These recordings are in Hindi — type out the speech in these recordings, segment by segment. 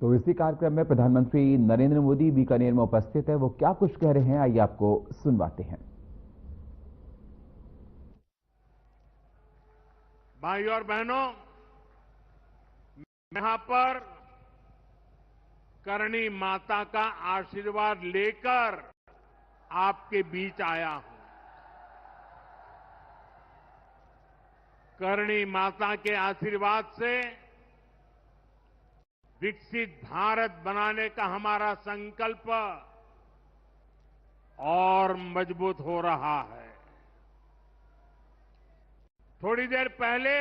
तो इसी कार्यक्रम में प्रधानमंत्री नरेंद्र मोदी बीकानेर में उपस्थित है। वो क्या कुछ कह रहे हैं, आइए आपको सुनवाते हैं। भाइयों और बहनों, मैं यहां पर करणी माता का आशीर्वाद लेकर आपके बीच आया हूं। करणी माता के आशीर्वाद से विकसित भारत बनाने का हमारा संकल्प और मजबूत हो रहा है। थोड़ी देर पहले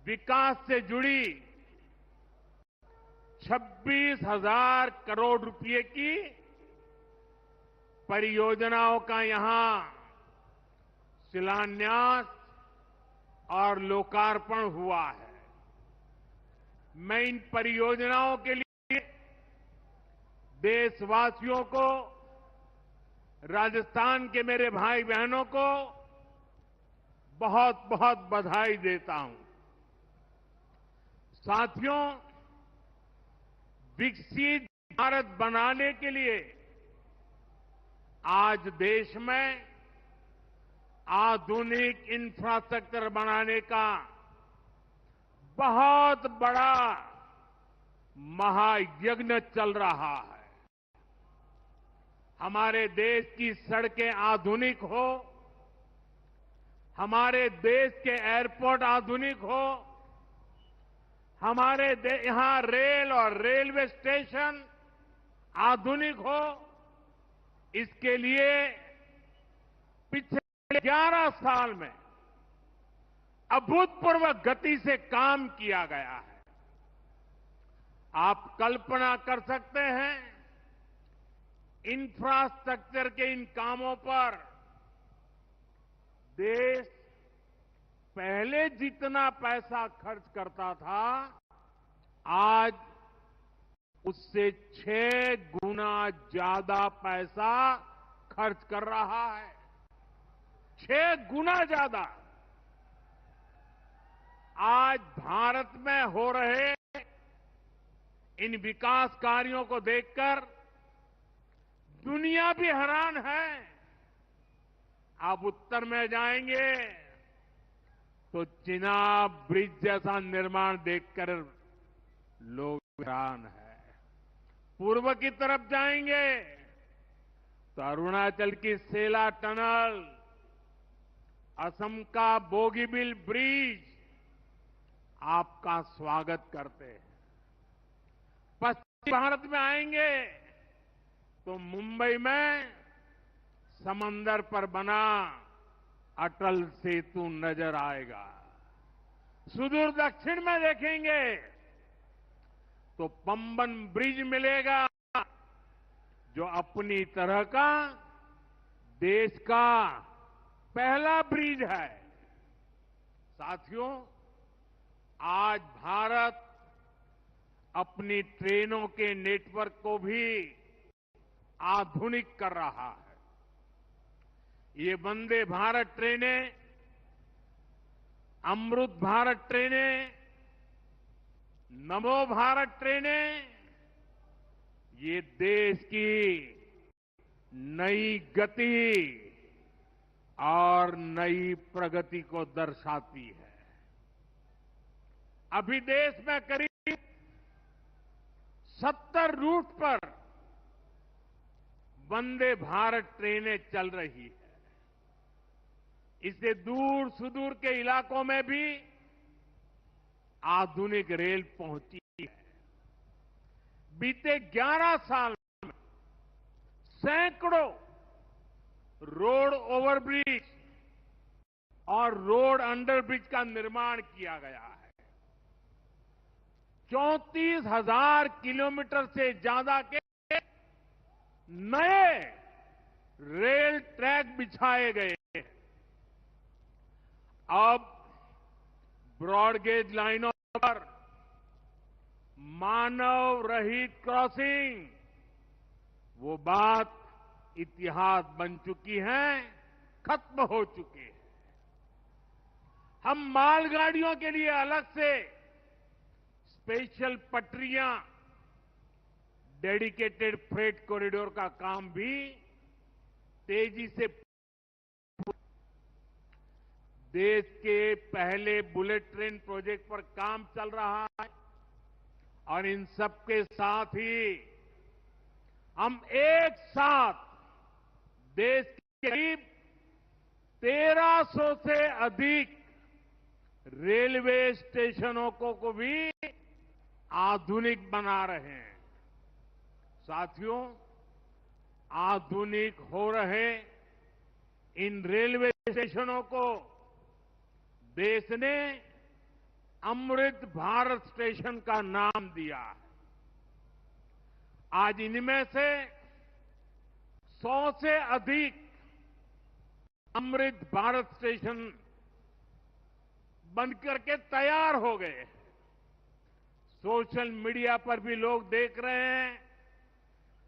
विकास से जुड़ी 26,000 करोड़ रुपए की परियोजनाओं का यहां शिलान्यास और लोकार्पण हुआ है। मैं इन परियोजनाओं के लिए देशवासियों को, राजस्थान के मेरे भाई बहनों को बहुत बहुत बधाई देता हूं। साथियों, विकसित भारत बनाने के लिए आज देश में आधुनिक इंफ्रास्ट्रक्चर बनाने का बहुत बड़ा महायज्ञ चल रहा है। हमारे देश की सड़कें आधुनिक हो, हमारे देश के एयरपोर्ट आधुनिक हो, हमारे यहां रेल और रेलवे स्टेशन आधुनिक हो, इसके लिए पिछले 11 साल में अभूतपूर्व गति से काम किया गया है। आप कल्पना कर सकते हैं, इंफ्रास्ट्रक्चर के इन कामों पर देश पहले जितना पैसा खर्च करता था, आज उससे 6 गुना ज्यादा पैसा खर्च कर रहा है। 6 गुना ज्यादा। आज भारत में हो रहे इन विकास कार्यों को देखकर दुनिया भी हैरान है। आप उत्तर में जाएंगे तो चिनाब ब्रिज जैसा निर्माण देखकर लोग हैरान है। पूर्व की तरफ जाएंगे तो अरुणाचल की सेला टनल, असम का बोगीबिल ब्रिज आपका स्वागत करते हैं। पश्चिम भारत में आएंगे तो मुंबई में समंदर पर बना अटल सेतु नजर आएगा। सुदूर दक्षिण में देखेंगे तो पंबन ब्रिज मिलेगा, जो अपनी तरह का देश का पहला ब्रिज है। साथियों, आज भारत अपनी ट्रेनों के नेटवर्क को भी आधुनिक कर रहा है। ये वंदे भारत ट्रेनें, अमृत भारत ट्रेनें, नमो भारत ट्रेनें, ये देश की नई गति और नई प्रगति को दर्शाती है। अभी देश में करीब 70 रूट पर वंदे भारत ट्रेनें चल रही है। इससे दूर सुदूर के इलाकों में भी आधुनिक रेल पहुंची है। बीते 11 साल में सैकड़ों रोड ओवरब्रिज और रोड अंडरब्रिज का निर्माण किया गया है। 34,000 किलोमीटर से ज्यादा के नए रेल ट्रैक बिछाए गए। अब ब्रॉडगेज लाइनों पर मानव रहित क्रॉसिंग, वो बात इतिहास बन चुकी है, खत्म हो चुकी है। हम मालगाड़ियों के लिए अलग से स्पेशल पटरियां, डेडिकेटेड फ्रेट कॉरिडोर का काम भी तेजी से देश के पहले बुलेट ट्रेन प्रोजेक्ट पर काम चल रहा है और इन सबके साथ ही हम एक साथ देश के करीब 1300 से अधिक रेलवे स्टेशनों को भी आधुनिक बना रहे हैं। साथियों, आधुनिक हो रहे इन रेलवे स्टेशनों को देश ने अमृत भारत स्टेशन का नाम दिया है। आज इनमें से 100 से अधिक अमृत भारत स्टेशन बनकर के तैयार हो गए। सोशल मीडिया पर भी लोग देख रहे हैं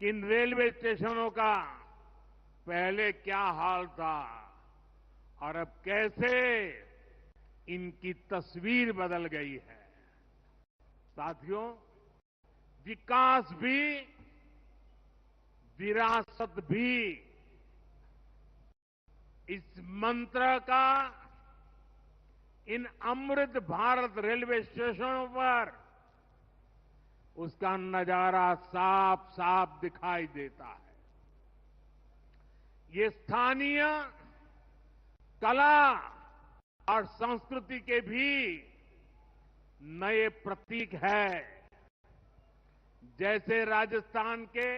कि इन रेलवे स्टेशनों का पहले क्या हाल था और अब कैसे इनकी तस्वीर बदल गई है। साथियों, विकास भी, विरासत भी, इस मंत्र का इन अमृत भारत रेलवे स्टेशनों पर उसका नजारा साफ साफ दिखाई देता है। ये स्थानीय कला और संस्कृति के भी नए प्रतीक है। जैसे राजस्थान के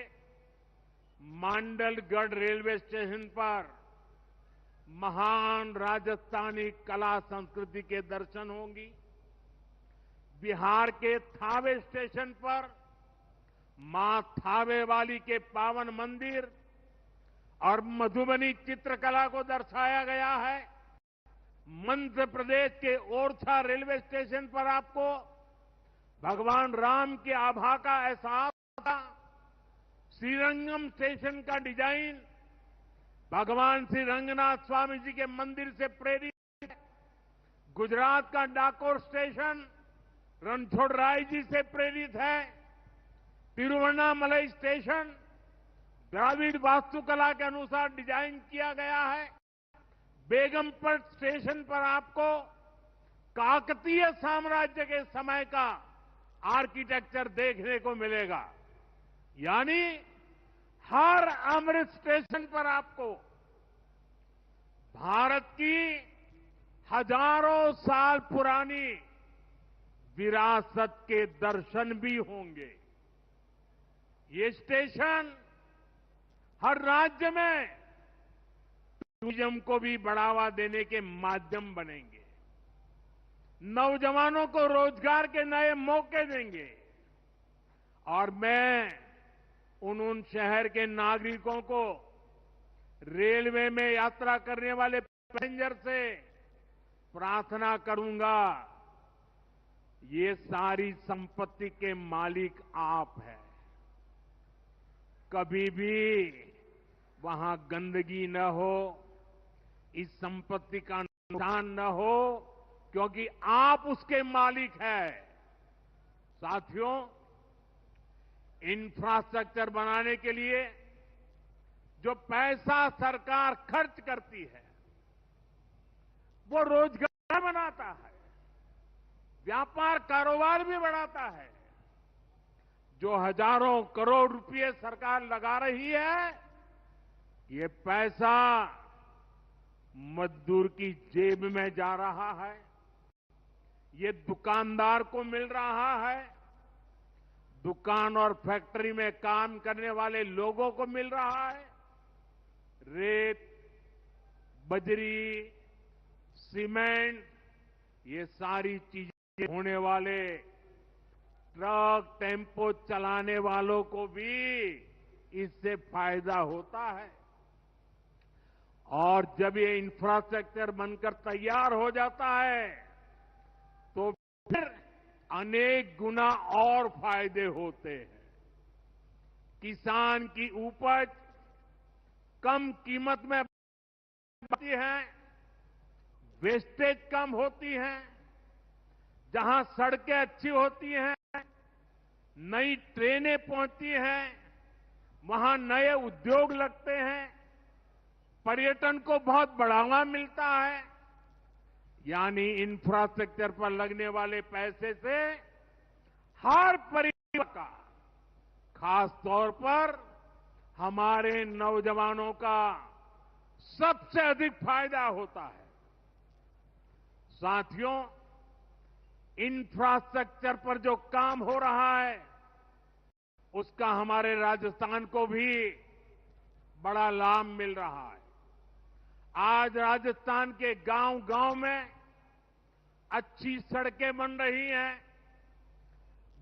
मांडलगढ़ रेलवे स्टेशन पर महान राजस्थानी कला संस्कृति के दर्शन होंगी। बिहार के थावे स्टेशन पर मां थावे वाली के पावन मंदिर और मधुबनी चित्रकला को दर्शाया गया है। मध्य प्रदेश के ओरछा रेलवे स्टेशन पर आपको भगवान राम की आभा का एहसास होगा। श्रीरंगम स्टेशन का डिजाइन भगवान श्री रंगनाथ स्वामी जी के मंदिर से प्रेरित है। गुजरात का डाकोर स्टेशन रणछोड़राय जी से प्रेरित है। तिरुवन्नामलई स्टेशन द्राविड़ वास्तुकला के अनुसार डिजाइन किया गया है। बेगमपट स्टेशन पर आपको काकतीय साम्राज्य के समय का आर्किटेक्चर देखने को मिलेगा। यानी हर अमृत स्टेशन पर आपको भारत की हजारों साल पुरानी विरासत के दर्शन भी होंगे। ये स्टेशन हर राज्य में टूरिज्म को भी बढ़ावा देने के माध्यम बनेंगे, नौजवानों को रोजगार के नए मौके देंगे और मैं उन शहर के नागरिकों को रेलवे में यात्रा करने वाले पैसेंजर से प्रार्थना करूंगा, ये सारी संपत्ति के मालिक आप हैं। कभी भी वहां गंदगी न हो, इस संपत्ति का नुकसान न हो, क्योंकि आप उसके मालिक हैं। साथियों, इंफ्रास्ट्रक्चर बनाने के लिए जो पैसा सरकार खर्च करती है वो रोजगार बनाता है, व्यापार कारोबार भी बढ़ाता है। जो हजारों करोड़ रुपए सरकार लगा रही है, ये पैसा मजदूर की जेब में जा रहा है, ये दुकानदार को मिल रहा है, दुकान और फैक्ट्री में काम करने वाले लोगों को मिल रहा है। रेत, बजरी, सीमेंट, ये सारी चीजें होने वाले ट्रक, टेम्पो चलाने वालों को भी इससे फायदा होता है। और जब ये इंफ्रास्ट्रक्चर बनकर तैयार हो जाता है तो फिर अनेक गुना और फायदे होते हैं। किसान की उपज कम कीमत में बनती है, वेस्टेज कम होती है, जहां सड़कें अच्छी होती हैं नई ट्रेनें पहुंचती हैं, वहां नए उद्योग लगते हैं, पर्यटन को बहुत बढ़ावा मिलता है। यानी इंफ्रास्ट्रक्चर पर लगने वाले पैसे से हर परिवार का, खास तौर पर हमारे नौजवानों का सबसे अधिक फायदा होता है। साथियों, इंफ्रास्ट्रक्चर पर जो काम हो रहा है, उसका हमारे राजस्थान को भी बड़ा लाभ मिल रहा है। आज राजस्थान के गांव-गांव में अच्छी सड़कें बन रही हैं,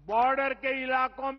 बॉर्डर के इलाकों में